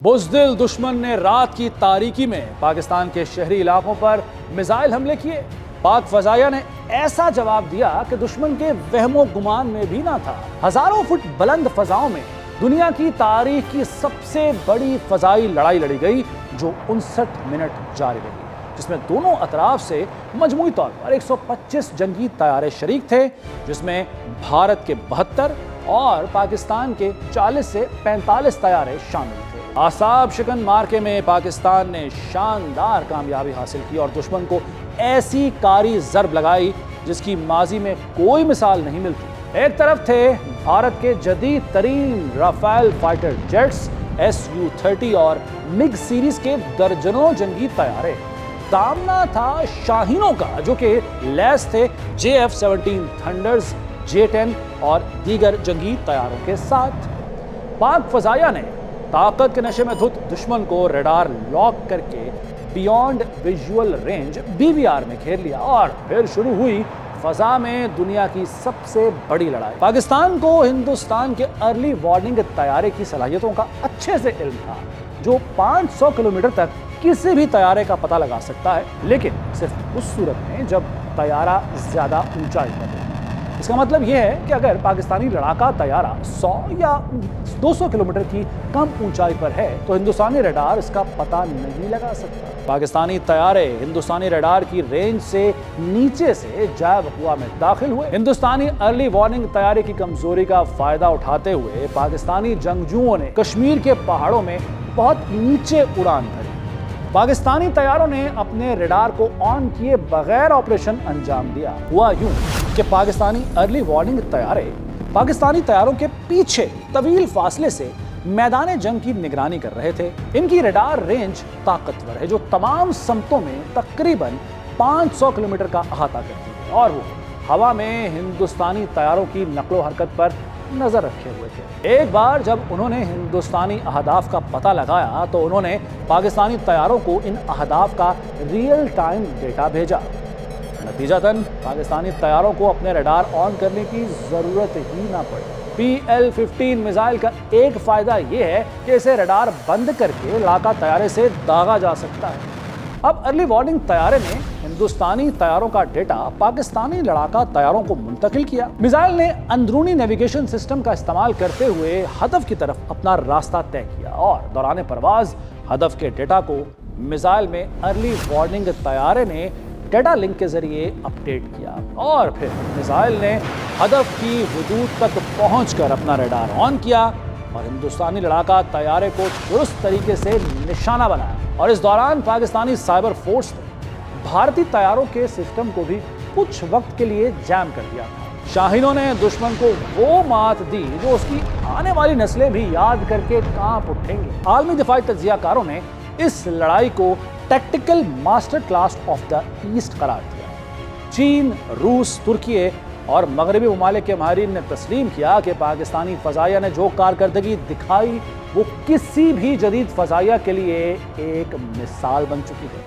बुज़दिल दुश्मन ने रात की तारीकी में पाकिस्तान के शहरी इलाकों पर मिसाइल हमले किए। पाक फजाइया ने ऐसा जवाब दिया कि दुश्मन के वहमो गुमान में भी ना था। हजारों फुट बुलंद फजाओं में दुनिया की तारीख की सबसे बड़ी फजाई लड़ाई लड़ी गई, जो 59 मिनट जारी रही, जिसमें दोनों अतराफ से मजमूई तौर पर 125 जंगी तैयारे शरीक थे, जिसमें भारत के 72 और पाकिस्तान के 40 से 45 तैयारे शामिल थे। आसाब शिकन मार्के में पाकिस्तान ने शानदार कामयाबी हासिल की और दुश्मन को ऐसी कारी ज़रब लगाई जिसकी माजी में कोई मिसाल नहीं मिलती। एक तरफ थे भारत के जदीद तरीन राफेल फाइटर जेट्स Su-30 और मिग सीरीज के दर्जनों जंगी तैयारे। सामना था शाहीनों का, जो कि लैस थे JF-17 थंडर्स, J-10 और दीगर जंगी तैयारों के साथ। पाक फजाइया ने ताकत के नशे में धुत दुश्मन को रडार लॉक करके बियॉन्ड विजुअल रेंज BVR में घेर लिया और फिर शुरू हुई फजा में दुनिया की सबसे बड़ी लड़ाई। पाकिस्तान को हिंदुस्तान के अर्ली वार्निंग तैयारे की सलाहियतों का अच्छे से इल्म था, जो 500 किलोमीटर तक किसी भी तैयारे का पता लगा सकता है, लेकिन सिर्फ उस सूरत में जब तैयारा ज्यादा ऊंचाई पर हो। इसका मतलब यह है कि अगर पाकिस्तानी लड़ाका तैयारा 100 या 200 किलोमीटर की कम ऊंचाई पर है तो हिंदुस्तानी रडार इसका पता नहीं लगा सकता। पाकिस्तानी तैयारे हिंदुस्तानी रडार की रेंज से नीचे से जैव हुआ में दाखिल हुए। हिंदुस्तानी अर्ली वार्निंग तैयारे की कमजोरी का फायदा उठाते हुए पाकिस्तानी जंगजुओं ने कश्मीर के पहाड़ों में बहुत नीचे उड़ान भरी। पाकिस्तानी तैयारों ने अपने रडार को ऑन किए बगैर ऑपरेशन अंजाम दिया। हुआ यूं कि पाकिस्तानी अर्ली वार्निंग तैयारे पाकिस्तानी तैयारों के पीछे तवील फासले से मैदान जंग की निगरानी कर रहे थे। इनकी रडार रेंज ताकतवर है, जो तमाम समतों में तकरीबन 500 किलोमीटर का अहाता करती है, और वो हवा में हिंदुस्तानी तैयारों की नकलो हरकत पर नजर रखे हुए थे। एक बार जब उन्होंने हिंदुस्तानी अहदाफ का पता लगाया तो उन्होंने पाकिस्तानी तैयारों को इन अहदाफ का रियल टाइम डेटा भेजा। नतीजतन पाकिस्तानी तैयारों को अपने रडार ऑन करने की जरूरत ही ना पड़ी। PL-15 मिसाइल का एक फायदा यह है कि इसे रडार बंद करके लड़ाका तैयारे से दागा जा सकता है। अब अर्ली वार्निंग तैयारे ने हिंदुस्तानी तैयारों का डेटा पाकिस्तानी लड़ाका तैयारों को मुंतकिल किया। मिसाइल ने अंदरूनी नेविगेशन सिस्टम का इस्तेमाल करते हुए हदफ की तरफ अपना रास्ता तय किया और दौरान परवाज हदफ के डेटा को मिसाइल में अर्ली वार्निंग तैयारे ने डेटा लिंक के जरिए अपडेट किया और फिर मिसाइल ने हदफ की हुदूद तक पहुंचकर अपना रडार ऑन किया और हिंदुस्तानी लड़ाका तैयारे को दुरुस्त तरीके से निशाना बनाया। और इस दौरान पाकिस्तानी साइबर फोर्स ने भारतीय तैयारों के सिस्टम को भी कुछ वक्त के लिए जैम कर दिया था। शाहीनों ने दुश्मन को वो मात दी जो उसकी आने वाली नस्लें भी याद करके कांप उठेंगे। आलमी दिफाई तज्जियाकारों ने इस लड़ाई को tactical master class of the east करार दिया। चीन, रूस, तुर्की और मगरबी ममालिक के माहिरीन ने तस्लीम किया कि पाकिस्तानी फजाइया ने जो कारकर्दगी दिखाई वो किसी भी जदीद फजाइया के लिए एक मिसाल बन चुकी है।